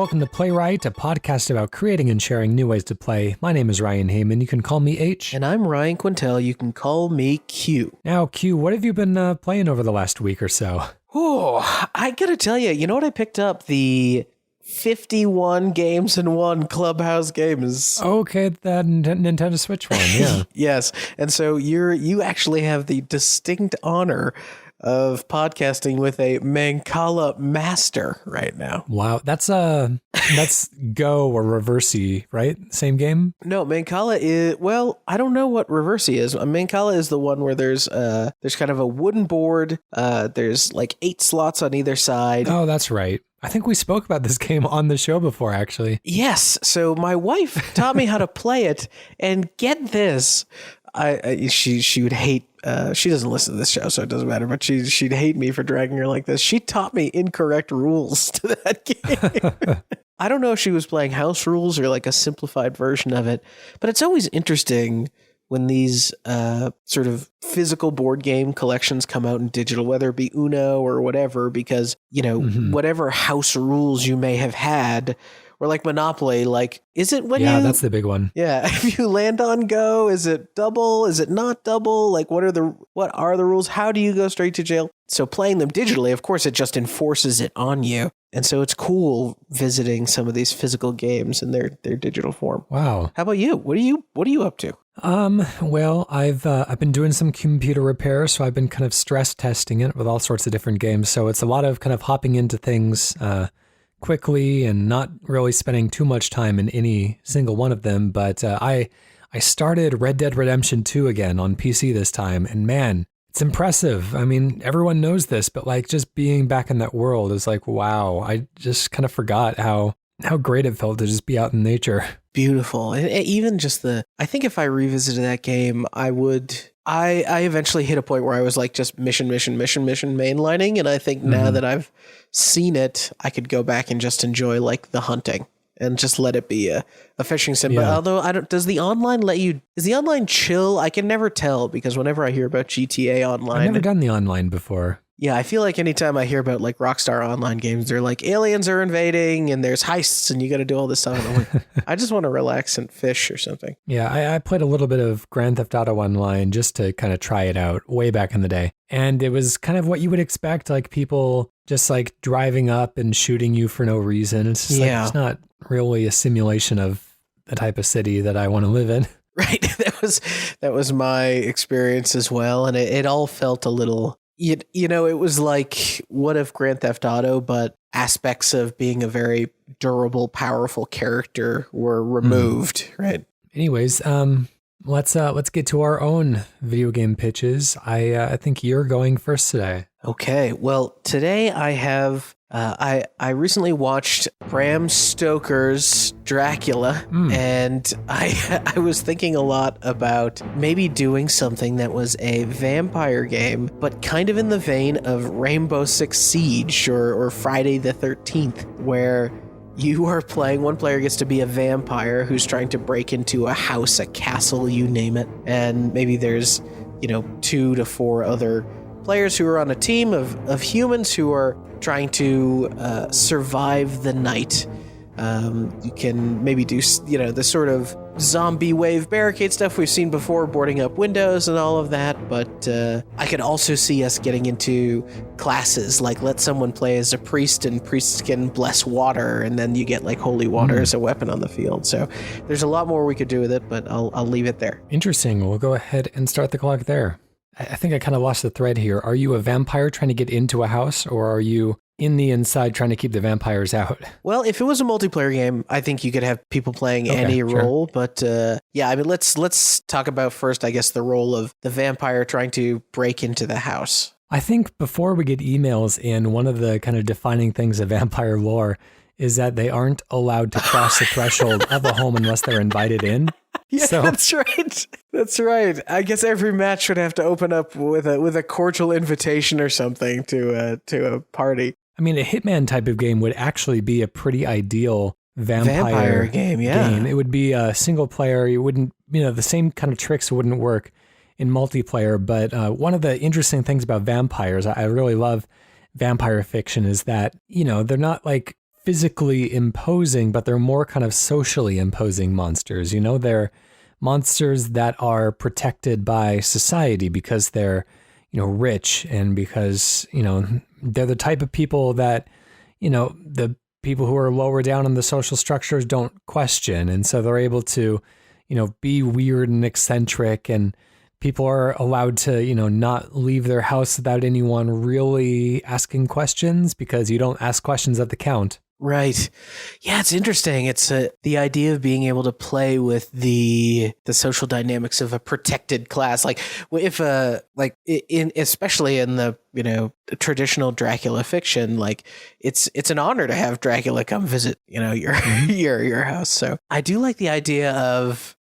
welcome to Playwright, a podcast about creating and sharing new ways to play. My name is Ryan Hamann. You can call me H. And I'm Ryan Quintal. You can call me Q. Now, Q, what have you been playing over the last week or so? Oh, I gotta tell you, you know what I picked up? The 51 games in one Clubhouse games. Okay, that Nintendo Switch one, yeah. Yes, and so you actually have the distinct honor of podcasting with a Mancala master right now. Wow, that's Go or Reversi, right? Same game? No, Mancala is, well, I don't know what Reversi is. Mancala is the one where there's kind of a wooden board. There's like 8 slots on either side. Oh, that's right. I think we spoke about this game on the show before, actually. Yes. So my wife taught me how to play it, and get this. She would hate, she doesn't listen to this show, so it doesn't matter, but she'd hate me for dragging her like this. She taught me incorrect rules to that game. I don't know if she was playing house rules or like a simplified version of it, but it's always interesting when these sort of physical board game collections come out in digital, whether it be Uno or whatever, because, you know, whatever house rules you may have had, or like Monopoly, like, is it when Yeah, that's the big one. Yeah, if you land on go, is it double? Is it not double? Like, what are the rules? How do you go straight to jail? So playing them digitally, of course, it just enforces it on you. And so it's cool visiting some of these physical games in their digital form. Wow. How about you? What are you up to? Well, I've been doing some computer repair, so I've been kind of stress testing it with all sorts of different games. So it's a lot of kind of hopping into things quickly and not really spending too much time in any single one of them. But I started Red Dead Redemption 2 again on PC this time, and man, it's impressive. I mean, everyone knows this, but like just being back in that world is like, wow, I just kind of forgot how great it felt to just be out in nature. Beautiful. And even just I think if I revisited that game, I eventually hit a point where I was like just mission mainlining. And I think now that I've seen it, I could go back and just enjoy like the hunting and just let it be a fishing sim. Yeah. But although is the online chill? I can never tell, because whenever I hear about GTA Online, I've never done the online before. Yeah, I feel like anytime I hear about like Rockstar Online games, they're like aliens are invading and there's heists and you got to do all this stuff. And I'm like, I just want to relax and fish or something. Yeah, I played a little bit of Grand Theft Auto Online just to kind of try it out way back in the day. And it was kind of what you would expect, like people just like driving up and shooting you for no reason. It's just like, it's not really a simulation of the type of city that I want to live in. Right. That was my experience as well. And it all felt a little... You know, it was like, what if Grand Theft Auto, but aspects of being a very durable, powerful character were removed, right? Anyways, let's get to our own video game pitches. I think you're going first today. Okay, well, today I have I recently watched Bram Stoker's Dracula, and I was thinking a lot about maybe doing something that was a vampire game, but kind of in the vein of Rainbow Six Siege or Friday the 13th, where you are playing, one player gets to be a vampire who's trying to break into a house, a castle, you name it, and maybe there's, 2 to 4 other players who are on a team of humans who are trying to survive the night. You can maybe do, the sort of zombie wave barricade stuff we've seen before, boarding up windows and all of that. But I could also see us getting into classes, like let someone play as a priest and priests can bless water, and then you get like holy water as a weapon on the field. So there's a lot more we could do with it, but I'll leave it there. Interesting. We'll go ahead and start the clock there. I think I kind of lost the thread here. Are you a vampire trying to get into a house, or are you in the inside trying to keep the vampires out? Well, if it was a multiplayer game, I think you could have people playing any role. But yeah, I mean, let's talk about first, I guess, the role of the vampire trying to break into the house. I think before we get emails in, one of the kind of defining things of vampire lore is that they aren't allowed to cross the threshold of a home unless they're invited in. Yeah, so. That's right. That's right. I guess every match would have to open up with a cordial invitation or something to a party. I mean, a Hitman type of game would actually be a pretty ideal vampire game. Yeah, It would be a single player. You wouldn't, the same kind of tricks wouldn't work in multiplayer. But one of the interesting things about vampires, I really love vampire fiction, is that they're not like physically imposing, but they're more kind of socially imposing monsters. You know, they're monsters that are protected by society because they're, you know, rich, and because, you know, they're the type of people that, you know, the people who are lower down in the social structures don't question. And so they're able to, you know, be weird and eccentric, and people are allowed to, you know, not leave their house without anyone really asking questions, because you don't ask questions at the count. Right. Yeah, it's interesting. It's the idea of being able to play with the social dynamics of a protected class. Like if especially in the, you know, traditional Dracula fiction, like it's an honor to have Dracula come visit, you know, your your house. So I do like the idea of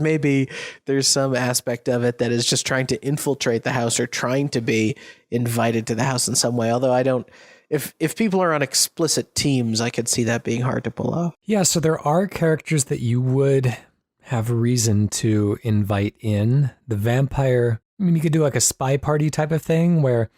maybe there's some aspect of it that is just trying to infiltrate the house, or trying to be invited to the house in some way. Although I don't. If people are on explicit teams, I could see that being hard to pull off. Yeah, so there are characters that you would have reason to invite in. The vampire, I mean, you could do like a spy party type of thing where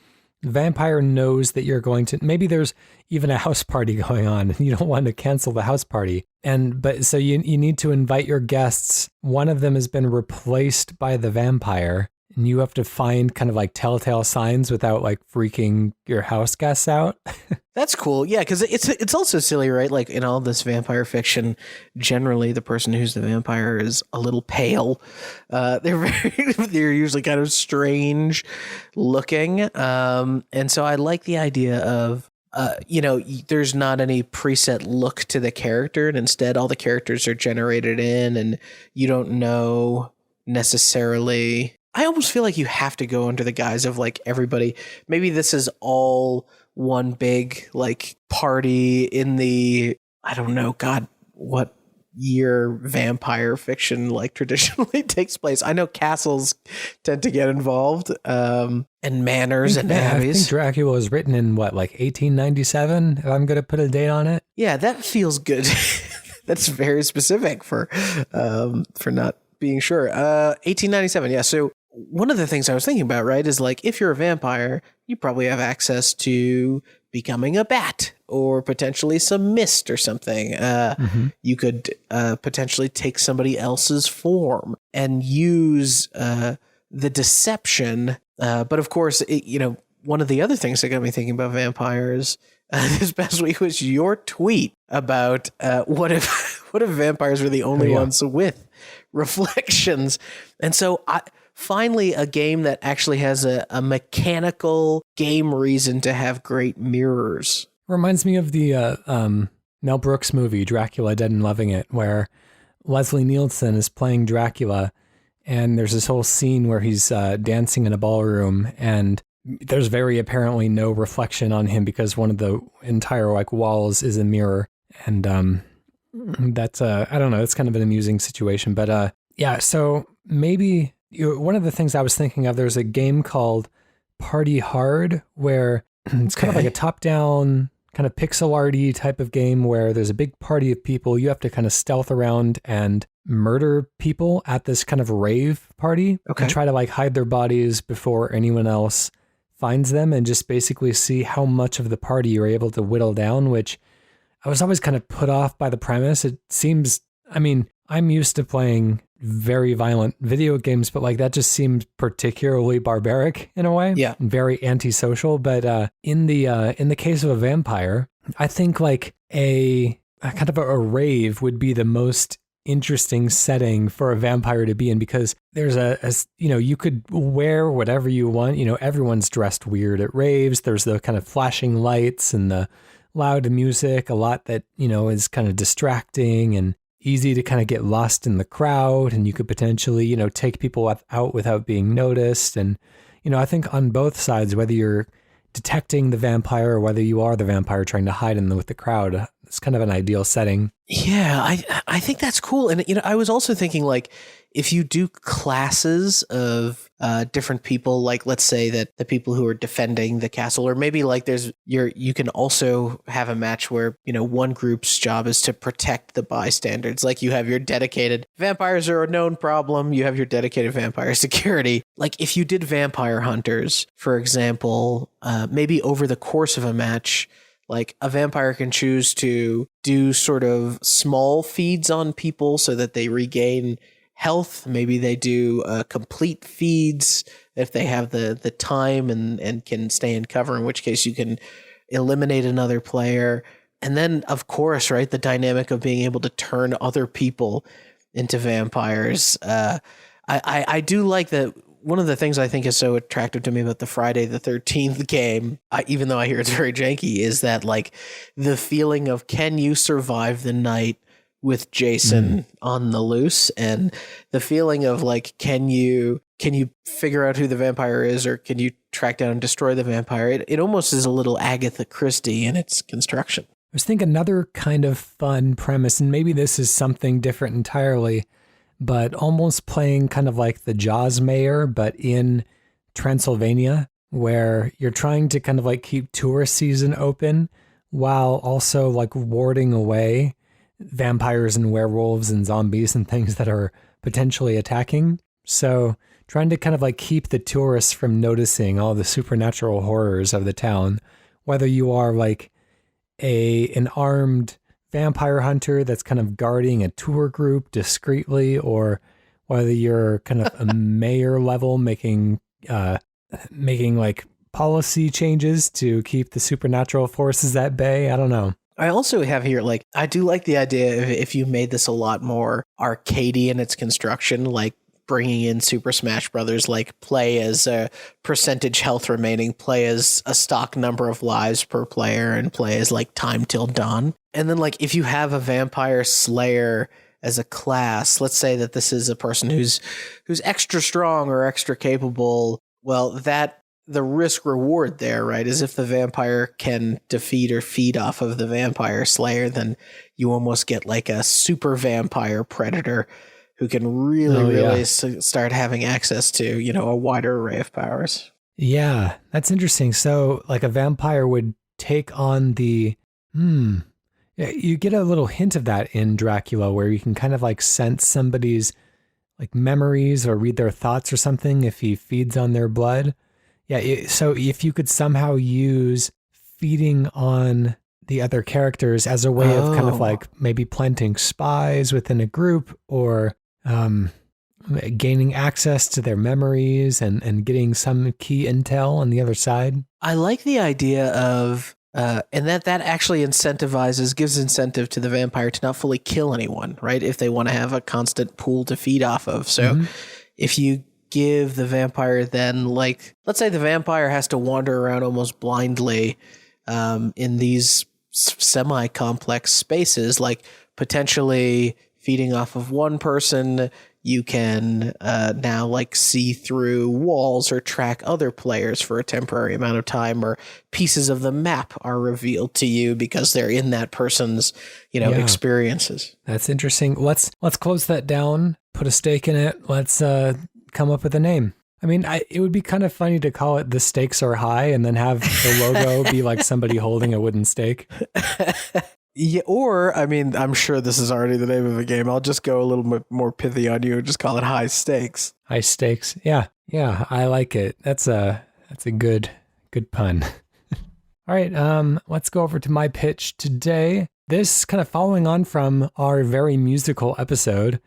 the vampire knows that you're going to, maybe there's even a house party going on and you don't want to cancel the house party. But so you need to invite your guests. One of them has been replaced by the vampire, and you have to find kind of like telltale signs without like freaking your house guests out. That's cool. Yeah, because it's also silly, right? Like in all this vampire fiction, generally the person who's the vampire is a little pale. They're usually kind of strange looking. And so I like the idea of, you know, there's not any preset look to the character, and instead all the characters are generated in, and you don't know necessarily. I almost feel like you have to go under the guise of like everybody. Maybe this is all one big like party in the, I don't know, God, what year vampire fiction like traditionally takes place. I know castles tend to get involved, and manors and abbeys. I think Dracula was written in what, like 1897, if I'm going to put a date on it. Yeah, that feels good. That's very specific for not being sure. 1897. Yeah. So one of the things I was thinking about, right, is like if you're a vampire, you probably have access to becoming a bat or potentially some mist or something. You could potentially take somebody else's form and use the deception. But of course, you know, one of the other things that got me thinking about vampires this past week was your tweet about what if vampires were the only ones with reflections. And so finally a game that actually has a mechanical game reason to have great mirrors. Reminds me of the Mel Brooks movie, Dracula Dead and Loving It, where Leslie Nielsen is playing Dracula, and there's this whole scene where he's dancing in a ballroom, and there's very apparently no reflection on him because one of the entire like walls is a mirror. And that's I don't know, it's kind of an amusing situation. But yeah, so maybe one of the things I was thinking of, there's a game called Party Hard where it's kind of like a top-down kind of pixel arty type of game where there's a big party of people. You have to kind of stealth around and murder people at this kind of rave party and try to like hide their bodies before anyone else finds them, and just basically see how much of the party you're able to whittle down, which I was always kind of put off by the premise. It seems, I mean, I'm used to playing very violent video games, but like that just seemed particularly barbaric in a way. Yeah. And very antisocial. But in the case of a vampire, I think like a kind of a rave would be the most interesting setting for a vampire to be in, because there's a you know, you could wear whatever you want. You know, everyone's dressed weird at raves. There's the kind of flashing lights and the loud music, a lot that, you know, is kind of distracting and easy to kind of get lost in the crowd, and you could potentially, you know, take people out without being noticed. And, you know, I think on both sides, whether you're detecting the vampire or whether you are the vampire trying to hide with the crowd, it's kind of an ideal setting. Yeah, I think that's cool. And, you know, I was also thinking like if you do classes of different people, like let's say that the people who are defending the castle, or maybe like you can also have a match where, you know, one group's job is to protect the bystanders. Like you have your dedicated vampires are a known problem. You have your dedicated vampire security. Like if you did vampire hunters, for example, maybe over the course of a match, Like a vampire can choose to do sort of small feeds on people so that they regain health. Maybe they do complete feeds if they have the time and can stay in cover, in which case you can eliminate another player. And then, of course, right, the dynamic of being able to turn other people into vampires. I do like that. One of the things I think is so attractive to me about the Friday the 13th game, even though I hear it's very janky, is that like the feeling of, can you survive the night with Jason on the loose, and the feeling of like, can you figure out who the vampire is, or can you track down and destroy the vampire? It almost is a little Agatha Christie in its construction. I was thinking another kind of fun premise, and maybe this is something different entirely, but almost playing kind of like the Jaws mayor, but in Transylvania, where you're trying to kind of like keep tourist season open while also like warding away vampires and werewolves and zombies and things that are potentially attacking. So trying to kind of like keep the tourists from noticing all the supernatural horrors of the town, whether you are like an armed vampire hunter that's kind of guarding a tour group discreetly, or whether you're kind of a mayor level making like policy changes to keep the supernatural forces at bay. I don't know. I also have here, like, I do like the idea of if you made this a lot more arcadey in its construction, like bringing in Super Smash Brothers, like play as a percentage health remaining, play as a stock number of lives per player, and play as like time till dawn. And then like if you have a vampire slayer as a class, let's say that this is a person who's extra strong or extra capable, well, that the risk reward there, right, is if the vampire can defeat or feed off of the vampire slayer, then you almost get like a super vampire predator who can really start having access to, you know, a wider array of powers. Yeah, that's interesting. So like a vampire would take on the, you get a little hint of that in Dracula, where you can kind of like sense somebody's like memories or read their thoughts or something if he feeds on their blood. Yeah, so if you could somehow use feeding on the other characters as a way of kind of like maybe planting spies within a group, or gaining access to their memories and getting some key intel on the other side. I like the idea of, and that actually gives incentive to the vampire to not fully kill anyone, right? If they want to have a constant pool to feed off of. So if you give the vampire then, like, let's say the vampire has to wander around almost blindly in these semi-complex spaces, like potentially feeding off of one person, you can now like see through walls or track other players for a temporary amount of time, or pieces of the map are revealed to you because they're in that person's, experiences. That's interesting. Let's close that down, put a stake in it. Let's come up with a name. I mean, it would be kind of funny to call it The Stakes Are High and then have the logo be like somebody holding a wooden stake. Yeah, or, I mean, I'm sure this is already the name of the game. I'll just go a little bit more pithy on you and just call it High Stakes. High Stakes. Yeah, I like it. That's a good pun. All right, let's go over to my pitch today. This kind of following on from our very musical episode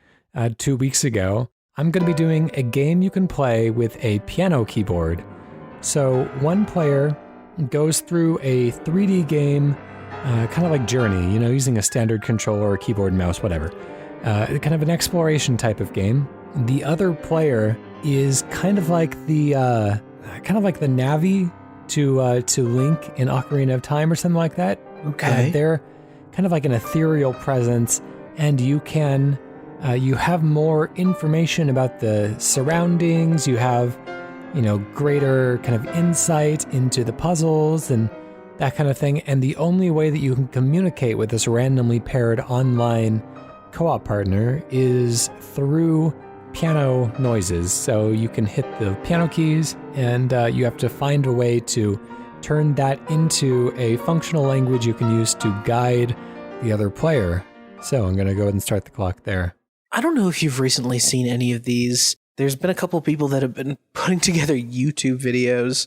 2 weeks ago. I'm going to be doing a game you can play with a piano keyboard. So one player goes through a 3D game, kind of like Journey, using a standard controller, keyboard, mouse, whatever. Kind of an exploration type of game. The other player is kind of like the Navi to Link in Ocarina of Time or something like that. Okay. They're kind of like an ethereal presence, and you can you have more information about the surroundings. You have, greater kind of insight into the puzzles and that kind of thing. And the only way that you can communicate with this randomly paired online co-op partner is through piano noises. So you can hit the piano keys, and you have to find a way to turn that into a functional language you can use to guide the other player. So I'm going to go ahead and start the clock there. I don't know if you've recently seen any of these. There's been a couple of people that have been putting together YouTube videos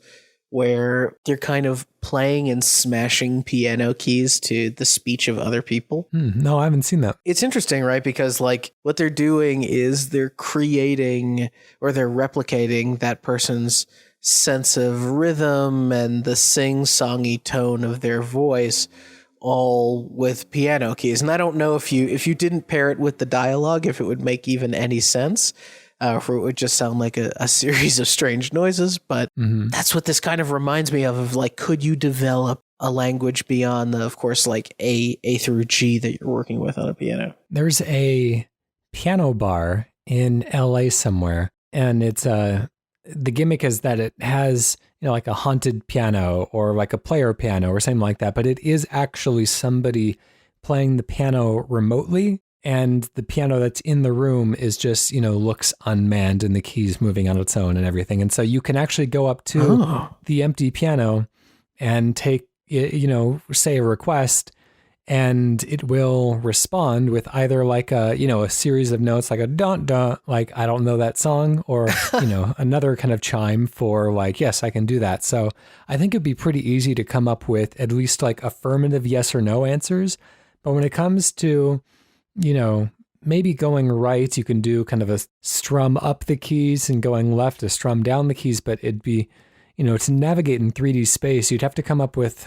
where they're kind of playing and smashing piano keys to the speech of other people. No, I haven't seen that. It's interesting, right? Because like what they're doing is they're creating or they're replicating that person's sense of rhythm and the sing-songy tone of their voice, all with piano keys. And I don't know if you didn't pair it with the dialogue, if it would make even any sense. Or it would just sound like a series of strange noises, but that's what this kind of reminds me of like, could you develop a language beyond the, of course, like A through G that you're working with on a piano? There's a piano bar in LA somewhere, and it's the gimmick is that it has, like a haunted piano or like a player piano or something like that, but it is actually somebody playing the piano remotely. And the piano that's in the room is just, looks unmanned and the keys moving on its own and everything. And so you can actually go up to the empty piano and take, say a request, and it will respond with either like a series of notes, like a dun dun, like I don't know that song, or, another kind of chime for like, yes, I can do that. So I think it'd be pretty easy to come up with at least like affirmative yes or no answers. But when it comes to maybe going right, you can do kind of a strum up the keys, and going left, a strum down the keys. But it'd be, to navigate in 3D space, you'd have to come up with,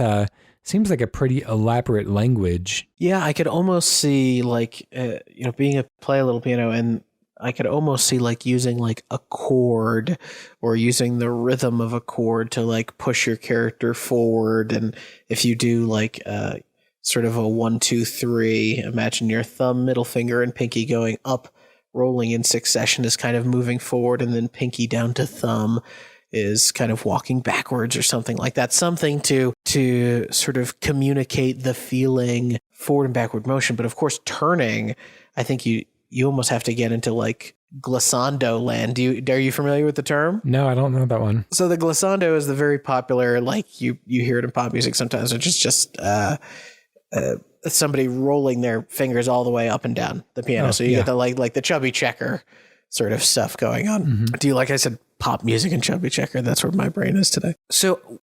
seems like a pretty elaborate language. Yeah, I could almost see like, play a little piano, and I could almost see like using like a chord or using the rhythm of a chord to like push your character forward. And if you do like, sort of a 1, 2, 3. Imagine your thumb, middle finger, and pinky going up, rolling in succession is kind of moving forward, and then pinky down to thumb is kind of walking backwards or something like that. Something to sort of communicate the feeling forward and backward motion. But of course, turning, I think you almost have to get into like glissando land. Are you familiar with the term? No, I don't know that one. So the glissando is the very popular, like you hear it in pop music sometimes, which is just somebody rolling their fingers all the way up and down the piano. So you get the like the chubby checker sort of stuff going on. Do you, like I said, pop music and chubby checker? That's where my brain is today. So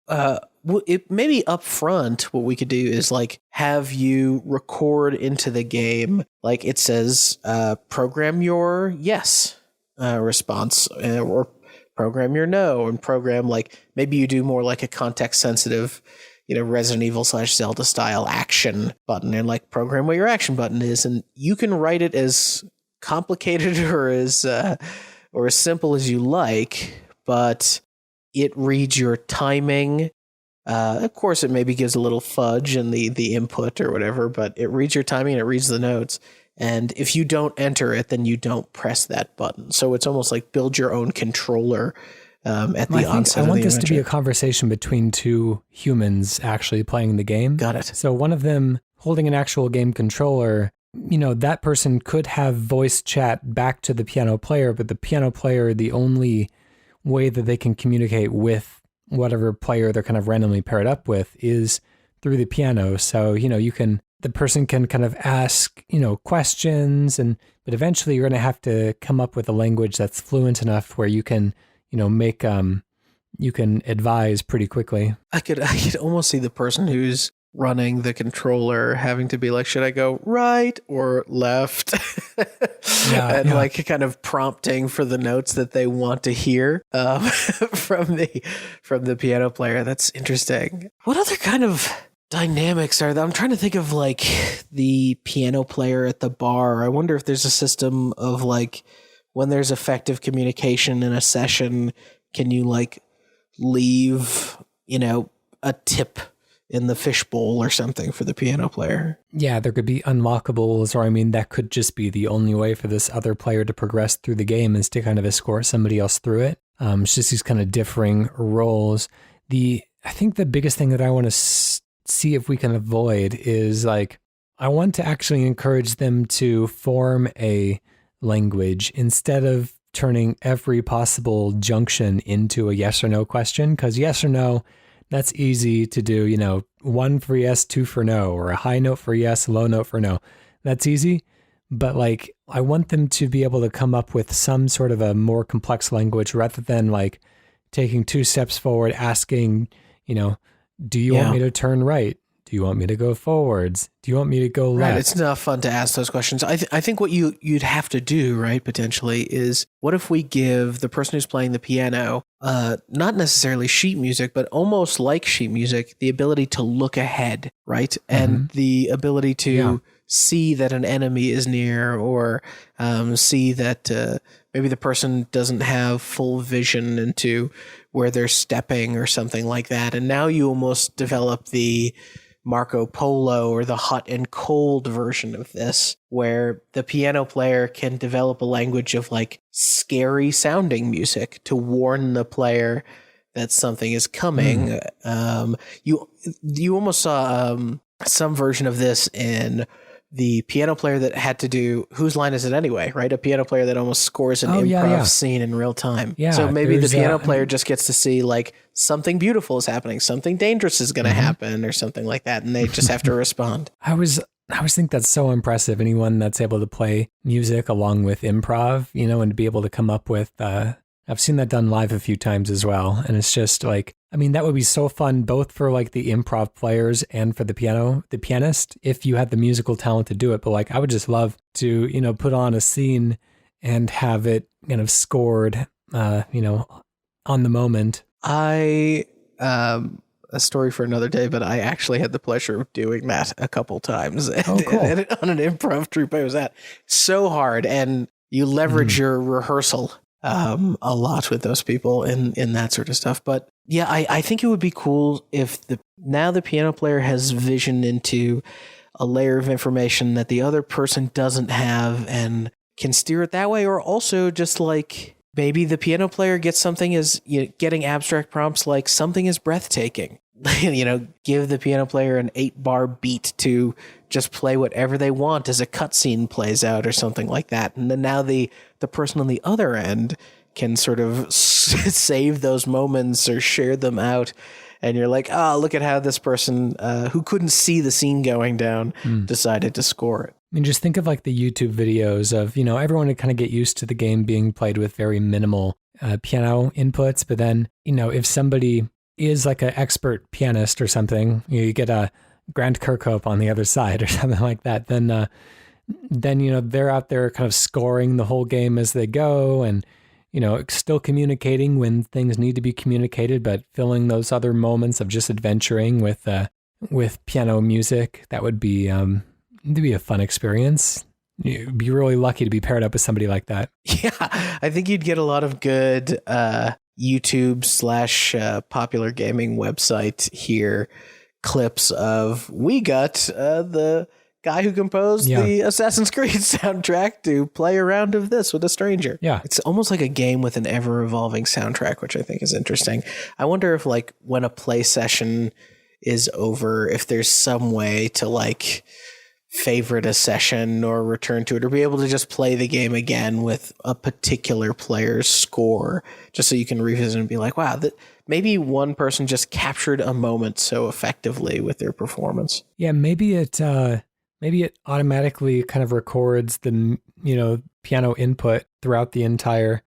it maybe up front, what we could do is like have you record into the game, like it says, program your yes response, or program your no, and program like, maybe you do more like a context sensitive, Resident Evil /Zelda style action button, and like program what your action button is. And you can write it as complicated or as simple as you like, but it reads your timing. Of course, it maybe gives a little fudge in the input or whatever, but it reads your timing and it reads the notes. And if you don't enter it, then you don't press that button. So it's almost like build your own controller at the onset. I want this to be a conversation between two humans actually playing the game. Got it. So one of them holding an actual game controller, that person could have voice chat back to the piano player, but the piano player, the only way that they can communicate with whatever player they're kind of randomly paired up with is through the piano. So, the person can kind of ask, questions, but eventually you're going to have to come up with a language that's fluent enough where you can you can advise pretty quickly. I could almost see the person who's running the controller having to be like, should I go right or left? And like kind of prompting for the notes that they want to hear from the piano player. That's interesting. What other kind of dynamics are there? I'm trying to think of like the piano player at the bar. I wonder if there's a system of like, when there's effective communication in a session, can you like leave, a tip in the fishbowl or something for the piano player? Yeah, there could be unlockables, or that could just be the only way for this other player to progress through the game, is to kind of escort somebody else through it. It's just these kind of differing roles. I think the biggest thing that I want to see if we can avoid is like, I want to actually encourage them to form a language instead of turning every possible junction into a yes or no question, because yes or no, that's easy to do, 1 for yes, 2 for no, or a high note for yes, low note for no. That's easy. But like, I want them to be able to come up with some sort of a more complex language rather than like taking 2 steps forward, asking, do you want me to turn right? Do you want me to go forwards? Do you want me to go left? Right, it's not fun to ask those questions. I think what you'd have to do, right, potentially, is what if we give the person who's playing the piano, not necessarily sheet music, but almost like sheet music, the ability to look ahead, right? And the ability to see that an enemy is near, or see that maybe the person doesn't have full vision into where they're stepping or something like that. And now you almost develop the Marco Polo or the hot and cold version of this, where the piano player can develop a language of like scary sounding music to warn the player that something is coming. You almost saw some version of this in the piano player that had to do Whose Line Is It Anyway, right? A piano player that almost scores an improv scene in real time. Yeah, so maybe the piano player just gets to see like something beautiful is happening, something dangerous is going to happen or something like that. And they just have to respond. I always think that's so impressive. Anyone that's able to play music along with improv, and to be able to come up with, I've seen that done live a few times as well. And it's just like, that would be so fun, both for like the improv players and for the pianist, if you had the musical talent to do it. But like, I would just love to, put on a scene and have it kind of scored, on the moment. A story for another day, but I actually had the pleasure of doing that a couple times. Oh, cool. And on an improv troupe I was at. So hard. And you leverage your rehearsal a lot with those people in that sort of stuff. But yeah, I think it would be cool if now the piano player has vision into a layer of information that the other person doesn't have and can steer it that way. Or also just like maybe the piano player gets something as getting abstract prompts like something is breathtaking. Give the piano player an 8-bar beat to just play whatever they want as a cutscene plays out or something like that. And then now the person on the other end can sort of save those moments or share them out. And you're like, look at how this person who couldn't see the scene going down decided to score it. Just think of like the YouTube videos of, everyone would kind of get used to the game being played with very minimal piano inputs. But then, if somebody is like an expert pianist or something, you get a Grant Kirkhope on the other side or something like that, then they're out there kind of scoring the whole game as they go and, still communicating when things need to be communicated, but filling those other moments of just adventuring with piano music. That would be, it'd be a fun experience. You'd be really lucky to be paired up with somebody like that. Yeah, I think you'd get a lot of good, YouTube / popular gaming website here clips of we got the guy who composed the Assassin's Creed soundtrack to play a round of this with a stranger. Yeah. It's almost like a game with an ever-evolving soundtrack, which I think is interesting. I wonder if like when a play session is over, if there's some way to like favorite a session or return to it or be able to just play the game again with a particular player's score just so you can revisit and be like, wow, maybe one person just captured a moment so effectively with their performance. Yeah, maybe it automatically kind of records the piano input throughout the entire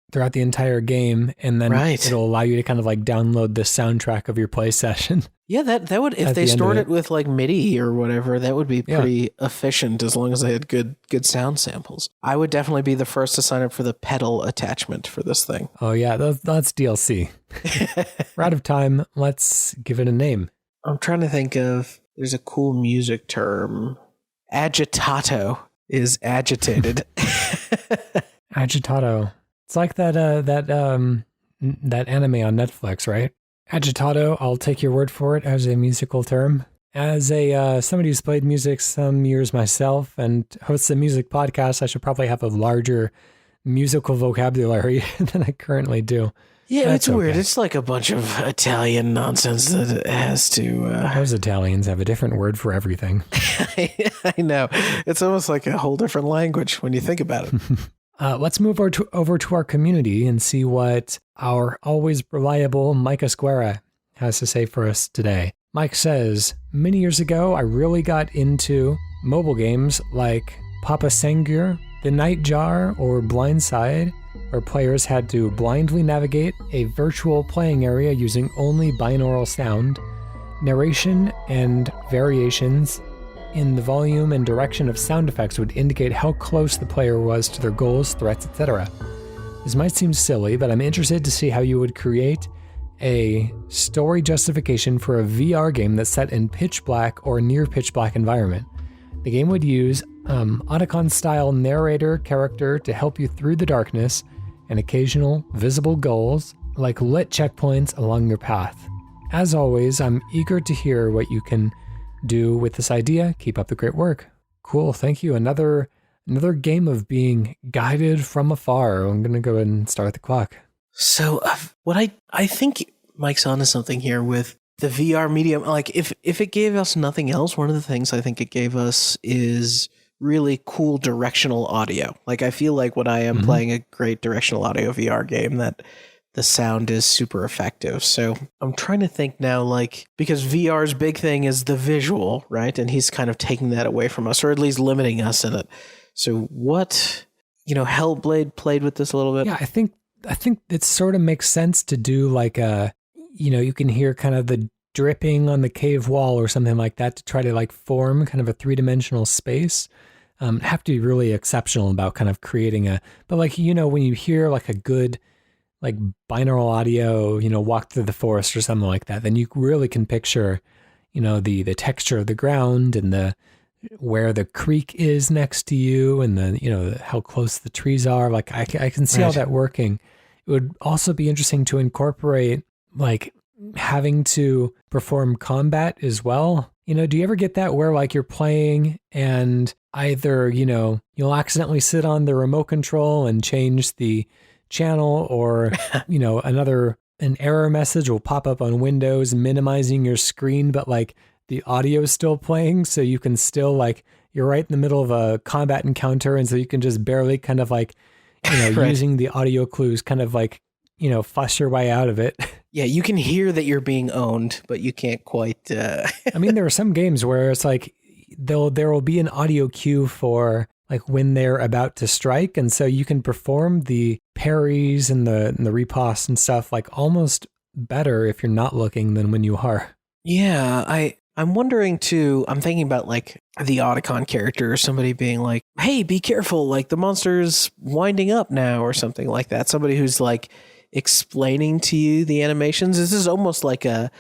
game, and then it'll allow you to kind of like download the soundtrack of your play session. Yeah, that would, if they stored it with like MIDI or whatever, that would be pretty efficient as long as they had good sound samples. I would definitely be the first to sign up for the pedal attachment for this thing. Oh yeah, that's DLC. We're out of time. Let's give it a name. I'm trying to think of, there's a cool music term. Agitato is agitated. Agitato. It's like that anime on Netflix, right? Agitato, I'll take your word for it as a musical term. As somebody who's played music some years myself and hosts a music podcast, I should probably have a larger musical vocabulary than I currently do. Yeah, that's it's weird. It's like a bunch of Italian nonsense that it has to... Those Italians have a different word for everything. I know. It's almost like a whole different language when you think about it. Let's move over to our community and see what our always reliable Mike Esguerra has to say for us today. Mike says, many years ago, I really got into mobile games like Papa Sangur, The Nightjar, or Blindside, where players had to blindly navigate a virtual playing area using only binaural sound. Narration and variations in the volume and direction of sound effects would indicate how close the player was to their goals, threats, etc. This might seem silly, but I'm interested to see how you would create a story justification for a VR game that's set in pitch black or near pitch black environment. The game would use Otacon-style narrator character to help you through the darkness and occasional visible goals like lit checkpoints along your path. As always, I'm eager to hear what you can do with this idea. Keep up the great work. Cool, thank you. Another game of being guided from afar. I'm going to go ahead and start the clock. So what I think Mike's onto something here with the VR medium. Like if it gave us nothing else, one of the things I think it gave us is really cool directional audio. Like I feel like when I am playing a great directional audio VR game that the sound is super effective. So I'm trying to think now, like, because VR's big thing is the visual, right? And he's kind of taking that away from us, or at least limiting us in it. So what, Hellblade played with this a little bit. Yeah, I think it sort of makes sense to do like you can hear kind of the dripping on the cave wall or something like that to try to like form kind of a three-dimensional space. Have to be really exceptional about kind of creating but like, when you hear like a good like binaural audio, walk through the forest or something like that, then you really can picture, the texture of the ground and where the creek is next to you and how close the trees are. Like I can see all that working. It would also be interesting to incorporate like having to perform combat as well. Do you ever get that where like you're playing and either, you'll accidentally sit on the remote control and change the channel or, an error message will pop up on Windows minimizing your screen, but like the audio is still playing. So you can still like, you're right in the middle of a combat encounter. And so you can just barely kind of like, Right. using the audio clues kind of like, fuss your way out of it. Yeah, you can hear that you're being owned, but you can't quite. I mean, there are some games where it's like there will be an audio cue for like when they're about to strike, and so you can perform the parries and the riposte and stuff like almost better if you're not looking than when you are. Yeah, I'm wondering too. I'm thinking about like the Otacon character or somebody being like, "Hey, be careful! Like the monster's winding up now," or something like that. Somebody who's like explaining to you the animations. This is almost like a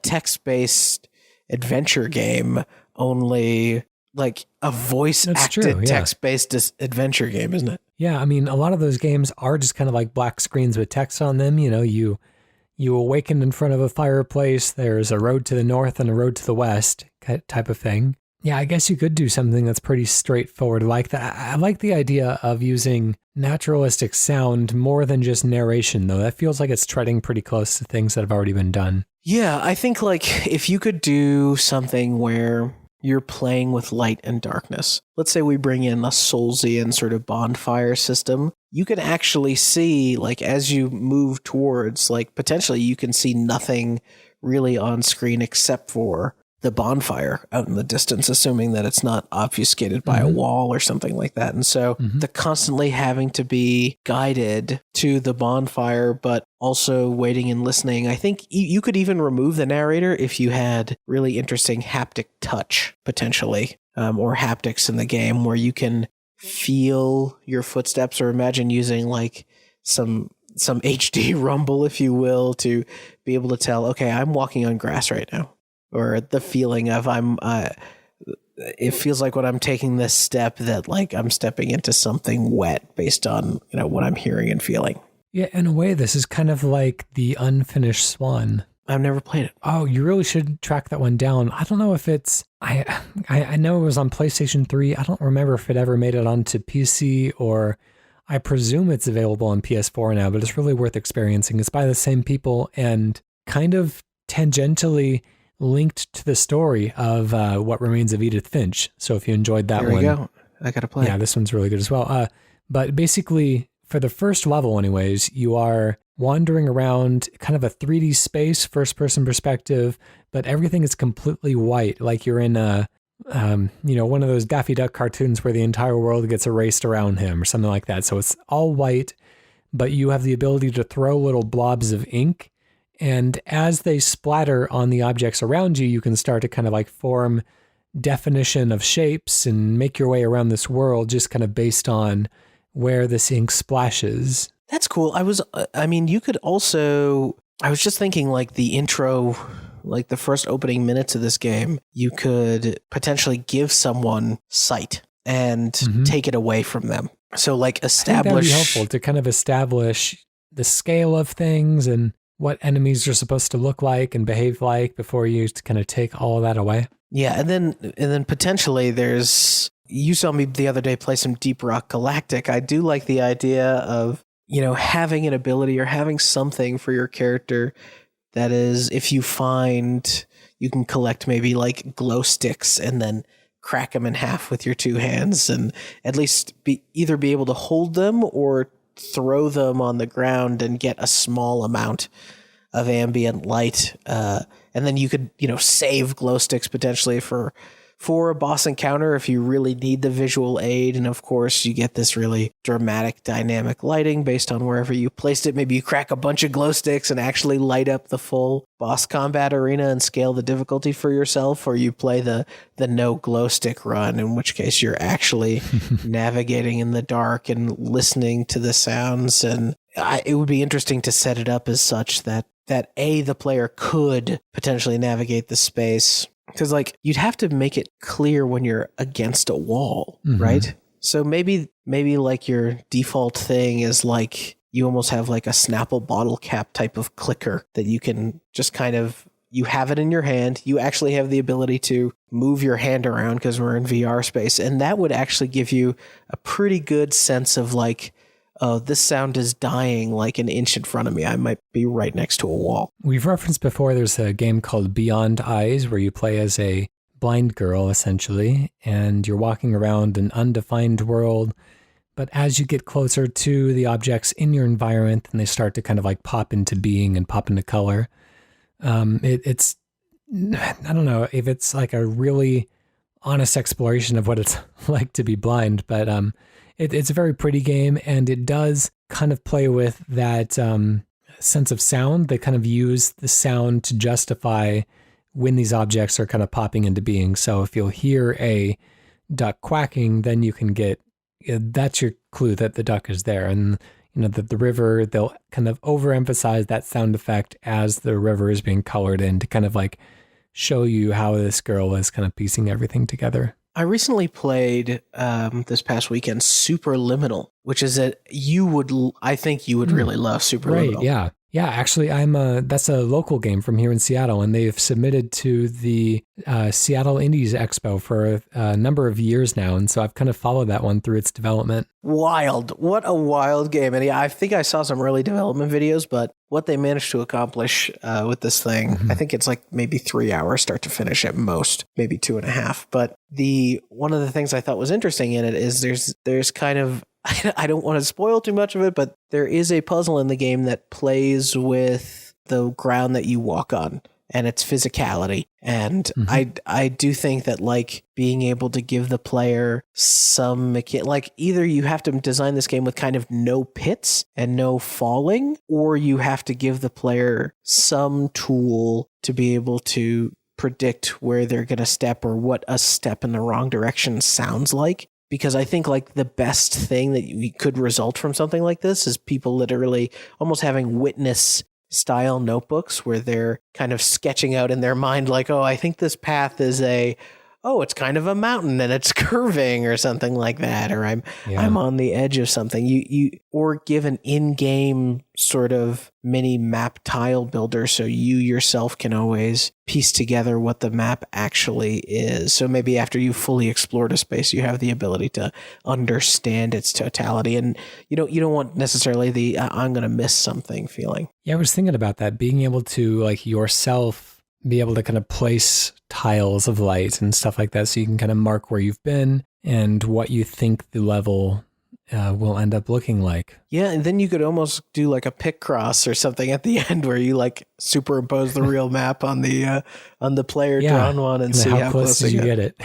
text-based adventure game, only like a voice-acted text-based adventure game, isn't it? Yeah, I mean, a lot of those games are just kind of like black screens with text on them. You awaken in front of a fireplace. There's a road to the north and a road to the west type of thing. Yeah, I guess you could do something that's pretty straightforward like that. I like the idea of using naturalistic sound more than just narration, though. That feels like it's treading pretty close to things that have already been done. Yeah, I think like if you could do something where you're playing with light and darkness. Let's say we bring in a Soulsian sort of bonfire system. You can actually see, like, as you move towards, like, potentially you can see nothing really on screen except for the bonfire out in the distance, assuming that it's not obfuscated by a wall or something like that. And so the constantly having to be guided to the bonfire, but also waiting and listening. I think you could even remove the narrator if you had really interesting haptic touch, potentially, or haptics in the game where you can feel your footsteps, or imagine using like some HD rumble, if you will, to be able to tell, okay, I'm walking on grass right now. Or the feeling of it feels like when I'm taking this step that like I'm stepping into something wet based on, what I'm hearing and feeling. Yeah, in a way, this is kind of like the Unfinished Swan. I've never played it. Oh, you really should track that one down. I don't know if it's, I know it was on PlayStation 3. I don't remember if it ever made it onto PC, or I presume it's available on PS4 now, but it's really worth experiencing. It's by the same people and kind of tangentially linked to the story of What Remains of Edith Finch. So if you enjoyed that one. There we go. I gotta play. Yeah, this one's really good as well. But basically, for the first level anyways, you are wandering around kind of a 3D space, first-person perspective, but everything is completely white, like you're in one of those Daffy Duck cartoons where the entire world gets erased around him or something like that. So it's all white, but you have the ability to throw little blobs of ink. And as they splatter on the objects around you, you can start to kind of like form definition of shapes and make your way around this world just kind of based on where this ink splashes. That's cool. You could also, I was just thinking like the intro, like the first opening minutes of this game, you could potentially give someone sight and take it away from them. So like establish. I think that'd be helpful to kind of establish the scale of things and what enemies are supposed to look like and behave like before you kind of take all of that away. Yeah, and then potentially you saw me the other day play some Deep Rock Galactic. I do like the idea of, having an ability or having something for your character that is, if you find, you can collect maybe like glow sticks and then crack them in half with your two hands and at least either be able to hold them or throw them on the ground and get a small amount of ambient light. And then you could, save glow sticks potentially for a boss encounter if you really need the visual aid. And of course, you get this really dramatic dynamic lighting based on wherever you placed it. Maybe you crack a bunch of glow sticks and actually light up the full boss combat arena and scale the difficulty for yourself, or you play the no glow stick run, in which case you're actually navigating in the dark and listening to the sounds. And it would be interesting to set it up as such that the player could potentially navigate the space. Because like you'd have to make it clear when you're against a wall, right? So maybe like your default thing is like you almost have like a Snapple bottle cap type of clicker that you can just kind of, you have it in your hand. You actually have the ability to move your hand around because we're in VR space. And that would actually give you a pretty good sense of like, oh, this sound is dying like an inch in front of me. I might be right next to a wall. We've referenced before, there's a game called Beyond Eyes where you play as a blind girl, essentially, and you're walking around an undefined world. But as you get closer to the objects in your environment, and they start to kind of like pop into being and pop into color, it's, I don't know if it's like a really honest exploration of what it's like to be blind, but it's a very pretty game, and it does kind of play with that sense of sound. They kind of use the sound to justify when these objects are kind of popping into being. So if you'll hear a duck quacking, then you can get, that's your clue that the duck is there. And that the river, they'll kind of overemphasize that sound effect as the river is being colored in to kind of like show you how this girl is kind of piecing everything together. I recently played this past weekend Superliminal, which is I think you would really love Superliminal. Right, yeah. Yeah, actually, that's a local game from here in Seattle, and they've submitted to the Seattle Indies Expo for a number of years now, and so I've kind of followed that one through its development. Wild. What a wild game. And I think I saw some early development videos, but what they managed to accomplish with this thing, I think it's like maybe 3 hours start to finish at most, maybe 2.5. But one of the things I thought was interesting in it is there's kind of, I don't want to spoil too much of it, but there is a puzzle in the game that plays with the ground that you walk on and its physicality. And I do think that like being able to give the player some, like either you have to design this game with kind of no pits and no falling, or you have to give the player some tool to be able to predict where they're going to step or what a step in the wrong direction sounds like. Because I think like the best thing that could result from something like this is people literally almost having witness style notebooks where they're kind of sketching out in their mind like, oh, I think this path is it's kind of a mountain and it's curving or something like that, or I'm on the edge of something. You or give an in-game sort of mini map tile builder so you yourself can always piece together what the map actually is. So maybe after you've fully explored a space, you have the ability to understand its totality, and you don't want necessarily the I'm going to miss something feeling. Yeah, I was thinking about that, being able to like yourself be able to kind of place tiles of light and stuff like that so you can kind of mark where you've been and what you think the level will end up looking like. Yeah, and then you could almost do like a pick cross or something at the end where you like superimpose the real map on the player drawn one and see how close you get it.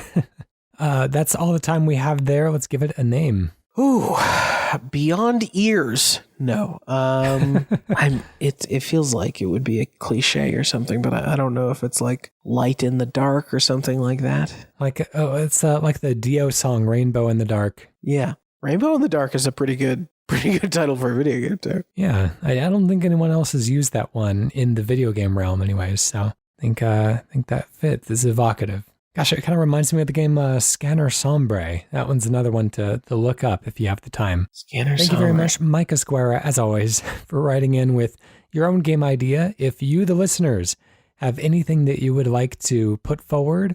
That's all the time we have there. Let's give it a name. Ooh, Beyond ears, no. It feels like it would be a cliche or something, but I don't know if it's like light in the dark or something like that. It's like the Dio song "Rainbow in the Dark." Yeah, Rainbow in the Dark is a pretty good title for a video game too. Yeah, I don't think anyone else has used that one in the video game realm, anyways. So I think that fits. It's evocative. Gosh, it kind of reminds me of the game Scanner Sombre. That one's another one to look up if you have the time. Thank you very much, Mike Esguerra, as always, for writing in with your own game idea. If you, the listeners, have anything that you would like to put forward,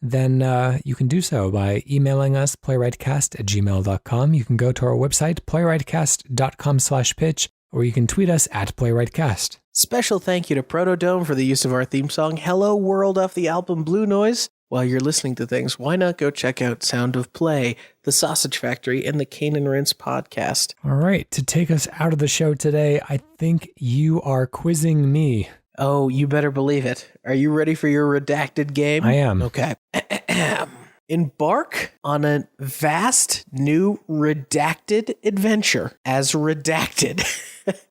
then you can do so by emailing us, playwrightcast@gmail.com. You can go to our website, playwrightcast.com/pitch, or you can tweet us at playwrightcast. Special thank you to PROTODOME for the use of our theme song, Hello World, off the album Blue Noise. While you're listening to things, why not go check out Sound of Play, The Sausage Factory, and the Cane and Rinse podcast? All right, to take us out of the show today, I think you are quizzing me. Oh, you better believe it. Are you ready for your redacted game? I am. Okay. Embark on a vast new redacted adventure as redacted,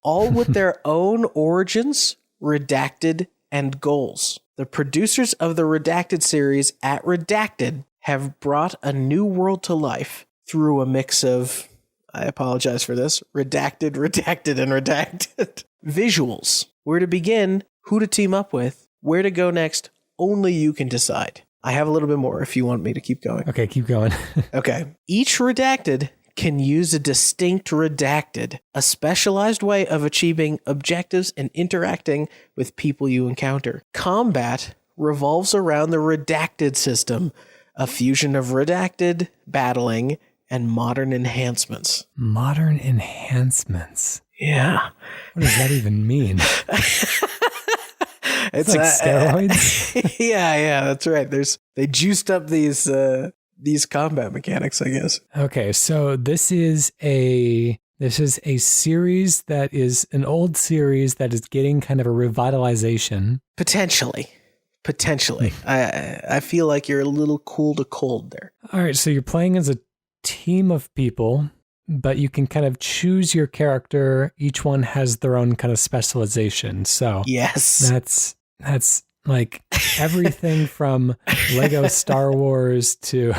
all with their own origins, redacted, and goals. The producers of the Redacted series at Redacted have brought a new world to life through a mix of, I apologize for this, redacted, and redacted visuals. Where to begin, who to team up with, where to go next, only you can decide. I have a little bit more if you want me to keep going. Okay, keep going. Okay. Each Redacted can use a distinct redacted, a specialized way of achieving objectives and interacting with people you encounter. Combat revolves around the redacted system, a fusion of redacted, battling, and modern enhancements. Modern enhancements? Yeah. What does that even mean? It's like steroids? Yeah, that's right. They juiced up these combat mechanics, I guess. Okay, so this is a series that is an old series that is getting kind of a revitalization. Potentially. I feel like you're a little cool to cold there. All right, so you're playing as a team of people, but you can kind of choose your character. Each one has their own kind of specialization. So yes, that's like everything from Lego Star Wars to,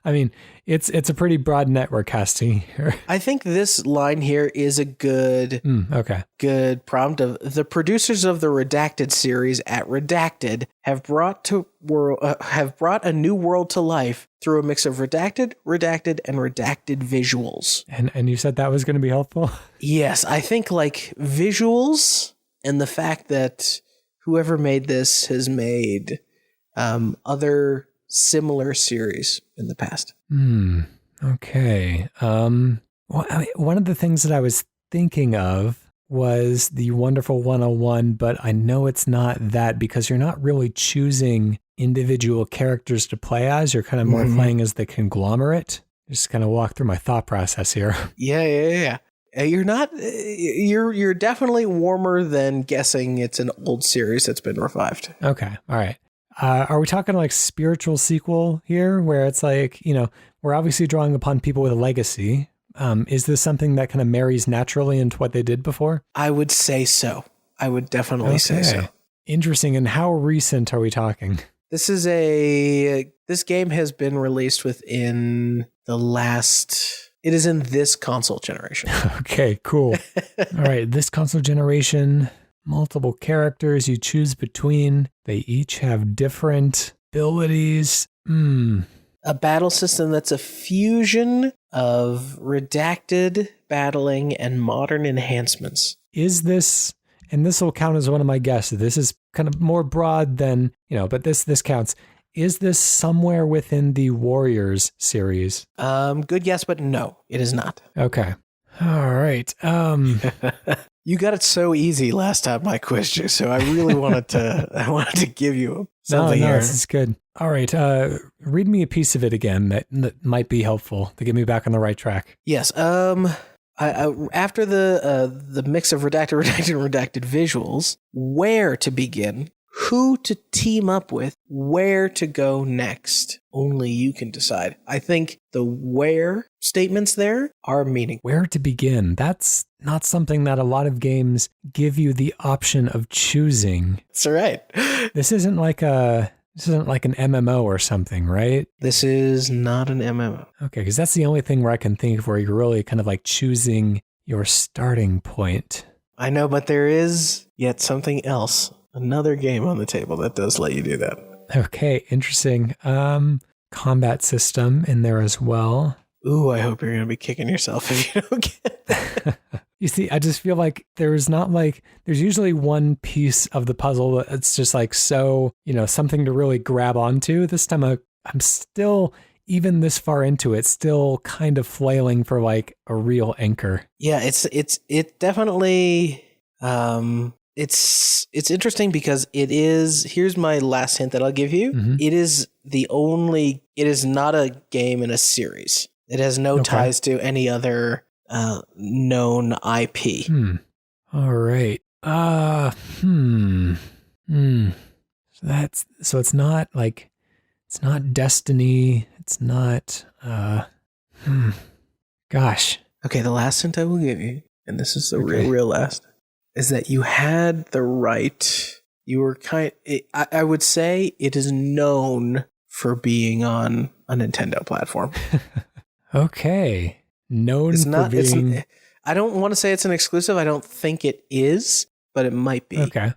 I mean, it's a pretty broad net we're casting here. I think this line here is a good prompt of the producers of the Redacted series at Redacted have brought a new world to life through a mix of redacted, and redacted visuals. And you said that was going to be helpful? Yes, I think like visuals and the fact that whoever made this has made other similar series in the past. Okay. Well, I mean, one of the things that I was thinking of was the Wonderful 101, but I know it's not that because you're not really choosing individual characters to play as. You're kind of more playing as the conglomerate. Just kind of walk through my thought process here. Yeah. You're definitely warmer than guessing it's an old series that's been revived. Okay. All right. Are we talking like spiritual sequel here where it's like, we're obviously drawing upon people with a legacy. Is this something that kind of marries naturally into what they did before? I would say so. I would definitely say so. Interesting. And how recent are we talking? This game has been released within it is in this console generation. Okay, cool. All right, this console generation, multiple characters you choose between. They each have different abilities. A battle system that's a fusion of redacted, battling, and modern enhancements. Is this, and this will count as one of my guesses, this is kind of more broad than, but this counts. Is this somewhere within the Warriors series? Good guess, but no, it is not. Okay. All right. You got it so easy last time I quizzed you, so I really wanted to give you something here. This is good. All right. Read me a piece of it again that might be helpful to get me back on the right track. Yes. After the mix of redacted visuals, where to begin, who to team up with, where to go next. Only you can decide. I think the where statements there are meaningful. Where to begin? That's not something that a lot of games give you the option of choosing. That's right. This isn't like an MMO or something, right? This is not an MMO. Okay, because that's the only thing where I can think of where you're really kind of like choosing your starting point. I know, but there is yet something else. Another game on the table that does let you do that. Okay, interesting. Combat system in there as well. Ooh, I hope you're going to be kicking yourself if you don't get that. You see, I just feel like there's usually one piece of the puzzle that's just like so, something to really grab onto. This time I'm still, even this far into it, still kind of flailing for like a real anchor. Yeah, it definitely, it's interesting because here's my last hint that I'll give you. Mm-hmm. It is not a game in a series. It has no ties to any other known IP. All right. So it's not like, it's not Destiny. It's not, gosh. Okay, the last hint I will give you, and this is the real last, is that you had the right, you were I would say it is known for being on a Nintendo platform. Okay. Known for being... I don't want to say it's an exclusive. I don't think it is, but it might be. Okay.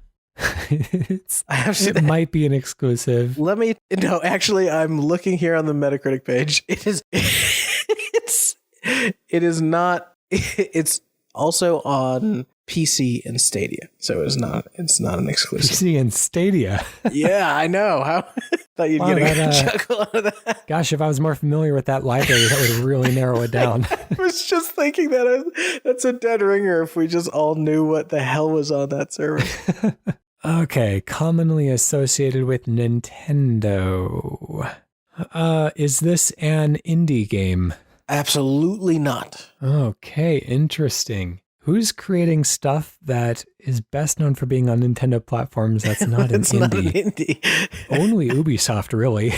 It might be an exclusive. Actually, I'm looking here on the Metacritic page. It is not, it's also on PC and Stadia. So it's not an exclusive. PC and Stadia. Yeah, I know. How thought you'd get a chuckle out of that. Gosh, if I was more familiar with that library, that would really narrow it down. I was just thinking that's a dead ringer if we just all knew what the hell was on that server. Okay, commonly associated with Nintendo. Is this an indie game? Absolutely not. Okay, interesting. Who's creating stuff that is best known for being on Nintendo platforms that's not an indie? Not an indie. Only Ubisoft, really.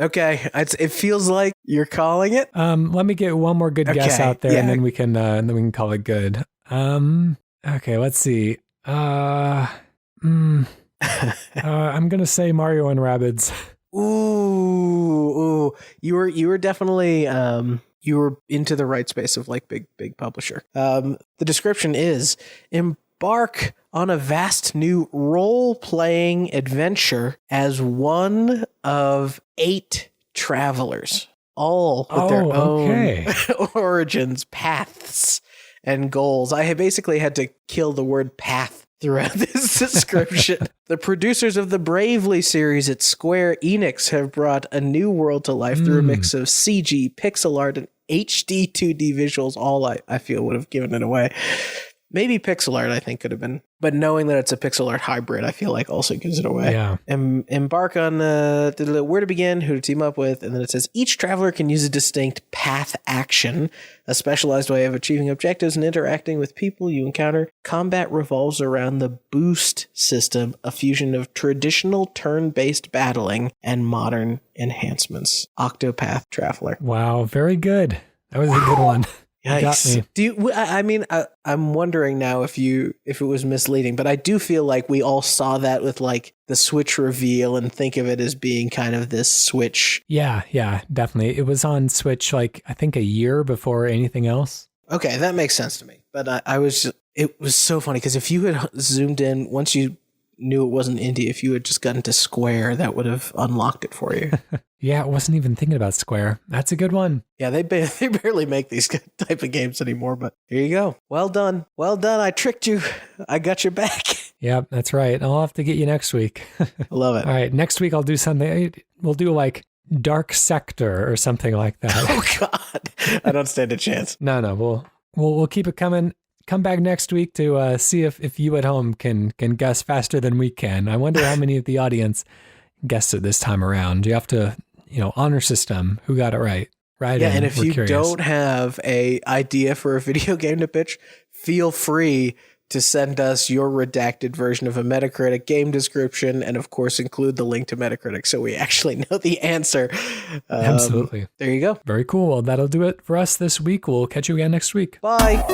Okay, it feels like you're calling it. Let me get one more good guess out there, and then we can call it good. Okay, let's see. I'm gonna say Mario and Rabbids. Ooh, you were definitely you were into the right space of like big publisher. The description is: embark on a vast new role-playing adventure as one of 8 travelers, all with their own origins, paths, and goals. I had basically had to kill the word path throughout this description. The producers of the Bravely series at Square Enix have brought a new world to life through a mix of CG, pixel art, and HD 2D visuals. All I feel would have given it away. Maybe pixel art, I think, could have been. But knowing that it's a pixel art hybrid, I feel like also gives it away. Yeah. Embark on where to begin, who to team up with. And then it says, each traveler can use a distinct path action, a specialized way of achieving objectives and interacting with people you encounter. Combat revolves around the boost system, a fusion of traditional turn-based battling and modern enhancements. Octopath Traveler. Wow, very good. That was a good one. Yikes. I'm wondering now if it was misleading, but I do feel like we all saw that with like the Switch reveal and think of it as being kind of this Switch. Yeah, definitely. It was on Switch like I think a year before anything else. Okay, that makes sense to me. But it was so funny because if you had zoomed in once you knew it wasn't indie, if you had just gotten to Square, that would have unlocked it for you. Yeah, I wasn't even thinking about Square. That's a good one. Yeah, they barely make these type of games anymore, but here you go. Well done. I tricked you. I got your back. Yep, that's right. I'll have to get you next week. I love it. All right, next week I'll do something. We'll do like Dark Sector or something like that. Oh, God. I don't stand a chance. No, we'll keep it coming. Come back next week to see if you at home can guess faster than we can. I wonder how many of the audience guessed it this time around. You have to, honor system. Who got it right? Right. Yeah, and if you don't have a idea for a video game to pitch, feel free to send us your redacted version of a Metacritic game description, and of course include the link to Metacritic so we actually know the answer. Absolutely. There you go. Very cool. Well, that'll do it for us this week. We'll catch you again next week. Bye.